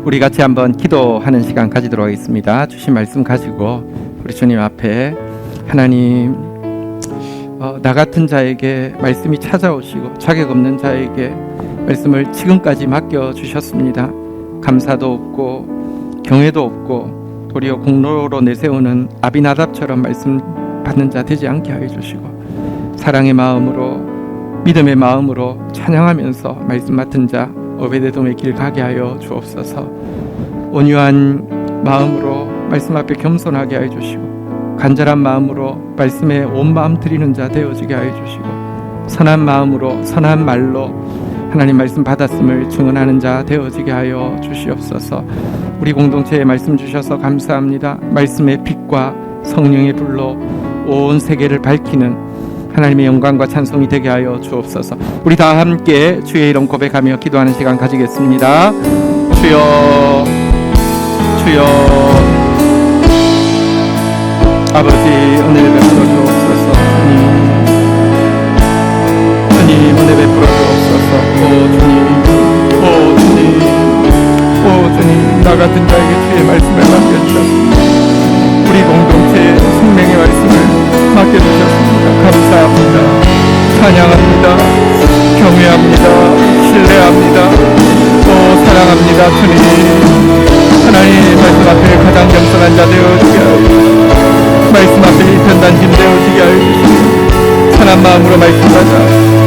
우리 같이 한번 기도하는 시간 가지도록 하겠습니다. 주신 말씀 가지고 우리 주님 앞에 하나님, 나 같은 자에게 말씀이 찾아오시고 자격 없는 자에게 말씀을 지금까지 맡겨주셨습니다. 감사도 없고 경외도 없고 도리어 공로로 내세우는 아비나답처럼 말씀 받는 자 되지 않게 하여 주시고 사랑의 마음으로 믿음의 마음으로 찬양하면서 말씀 맡은 자 오베데돔의 길 가게 하여 주옵소서. 온유한 마음으로 말씀 앞에 겸손하게 하여 주시고 간절한 마음으로 말씀에 온 마음 드리는 자 되어지게 하여 주시고 선한 마음으로 선한 말로 하나님 말씀 받았음을 증언하는 자 되어지게 하여 주시옵소서. 우리 공동체에 말씀 주셔서 감사합니다. 말씀의 빛과 성령의 불로 온 세계를 밝히는 하나님의 영광과 찬송이 되게 하여 주옵소서. 우리 다 함께 주의 이름 고백하며 기도하는 시간 가지겠습니다. 주여 주여 아버지 은혜를 베풀어 주옵소서. 주님 은혜 베풀어 주옵소서. 오 주님 나 같은 자에게 주의 말씀을 맡겨주셨습니다. 우리 공동체의 생명의 말씀을 맡겨주셨습니다. 감사합니다. 찬양합니다. 경외합니다. 신뢰합니다. 사랑합니다. 주님 하나님 말씀 앞에 가장 겸손한 자 되어주게 하여 말씀 앞에 일편단심 되어주게 하여 선한 마음으로 말씀하자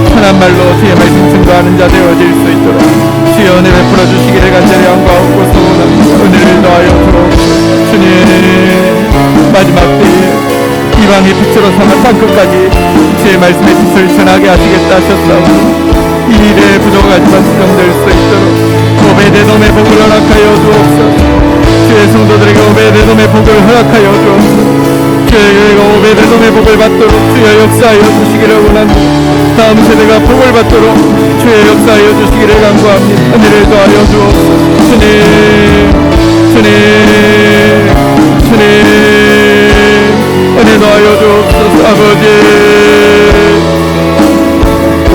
선한 말로 주의 말씀 증거하는 자 되어질 수 있도록 주의 은혜 베풀어 주시기를 간절히 간구하고 소원합니다. 은혜를 더하여 주옵소서. 주님 마지막 때에 이방의 빛으로 삼아 땅끝까지 주의 말씀의 빛을 전하게 하시겠다 하셨사오니 이 일에 부족하지만 수정될 수 있도록 오베데돔의 복을 허락하여 주옵소서. 주의 성도들에게 오베데돔의 복을 허락하여 주옵소서. 주의 오베데돔의 복을 받도록 주여 역사하여 주시기를 원합니다. 다음 세대가 복을 받도록 주의 역사하여 주시기를 간구합니다. 은혜를 더하여 주옵소서. 주님 은혜 더하여 주옵소서. 아버지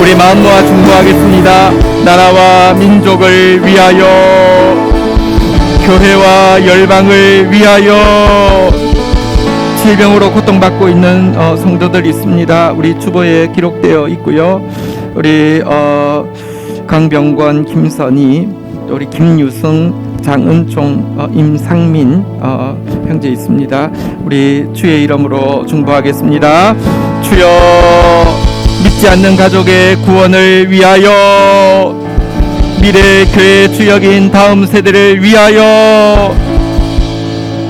우리 마음 모아 중보하겠습니다. 나라와 민족을 위하여 교회와 열방을 위하여 질병으로 고통받고 있는 성도들이 있습니다. 우리 주보에 기록되어 있고요. 우리 강병권, 김선희, 우리 김유승, 장은총, 임상민 형제 있습니다. 우리 주의 이름으로 중보하겠습니다. 주여 믿지 않는 가족의 구원을 위하여 미래 교회 주역인 다음 세대를 위하여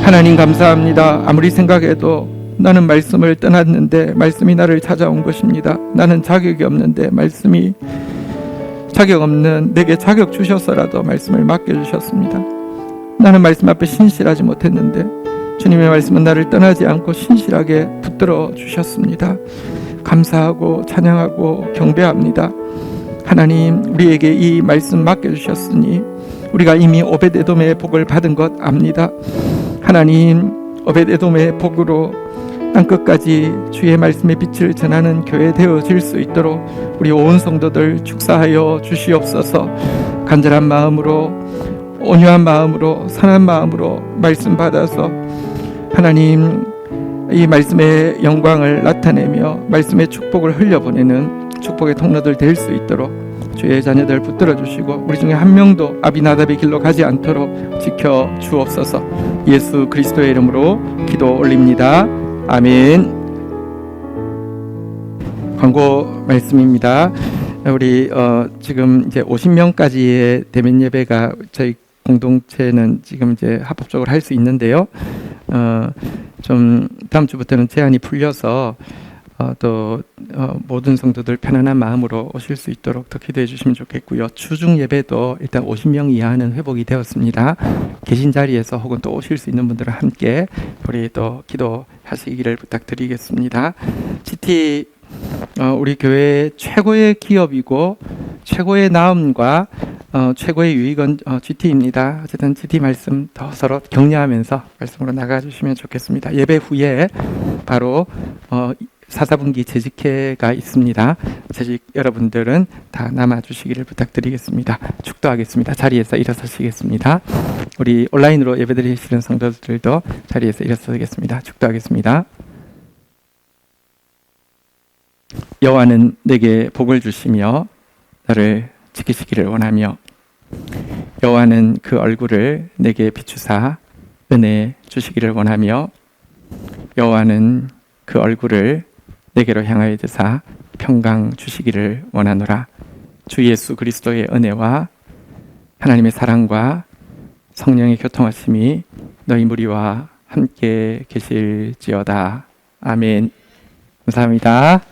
하나님 감사합니다. 아무리 생각해도 나는 말씀을 떠났는데 말씀이 나를 찾아온 것입니다. 나는 자격이 없는데 말씀이 자격 없는 내게 자격 주셔서라도 말씀을 맡겨주셨습니다. 나는 말씀 앞에 신실하지 못했는데 주님의 말씀은 나를 떠나지 않고 신실하게 붙들어 주셨습니다. 감사하고 찬양하고 경배합니다. 하나님 우리에게 이 말씀 맡겨주셨으니 우리가 이미 오벳에돔의 복을 받은 것 압니다. 하나님 오벳에돔의 복으로 땅끝까지 주의 말씀의 빛을 전하는 교회 되어질 수 있도록 우리 온 성도들 축사하여 주시옵소서. 간절한 마음으로 온유한 마음으로 선한 마음으로 말씀 받아서 하나님 이 말씀의 영광을 나타내며 말씀의 축복을 흘려보내는 축복의 통로들 될 수 있도록 주의 자녀들 붙들어 주시고 우리 중에 한 명도 아비나답의 길로 가지 않도록 지켜 주옵소서. 예수 그리스도의 이름으로 기도 올립니다. 아멘. 광고 말씀입니다. 우리 지금 이제 50명까지의 대면 예배가 저희 공동체는 지금 이제 합법적으로 할 수 있는데요. 좀 다음 주부터는 제한이 풀려서 모든 성도들 편안한 마음으로 오실 수 있도록 더 기도해 주시면 좋겠고요. 주중 예배도 일단 50명 이하는 회복이 되었습니다. 계신 자리에서 혹은 또 오실 수 있는 분들과 함께 우리 또 기도하시기를 부탁드리겠습니다. GT 우리 교회 최고의 기업이고 최고의 나음과 최고의 유익은 GT입니다. 어쨌든 GT 말씀 더 서로 격려하면서 말씀으로 나가주시면 좋겠습니다. 예배 후에 바로 4분기 재직회가 있습니다. 재직 여러분들은 다 남아주시기를 부탁드리겠습니다. 축도하겠습니다. 자리에서 일어서시겠습니다. 우리 온라인으로 예배드리시는 성도들도 자리에서 일어서겠습니다. 축도하겠습니다. 여호와는 내게 복을 주시며 너를 지키시기를 원하며 여호와는 그 얼굴을 내게 비추사 은혜 주시기를 원하며 여호와는 그 얼굴을 내게로 향하여 드사 평강 주시기를 원하노라. 주 예수 그리스도의 은혜와 하나님의 사랑과 성령의 교통하심이 너희 무리와 함께 계실지어다. 아멘. 감사합니다.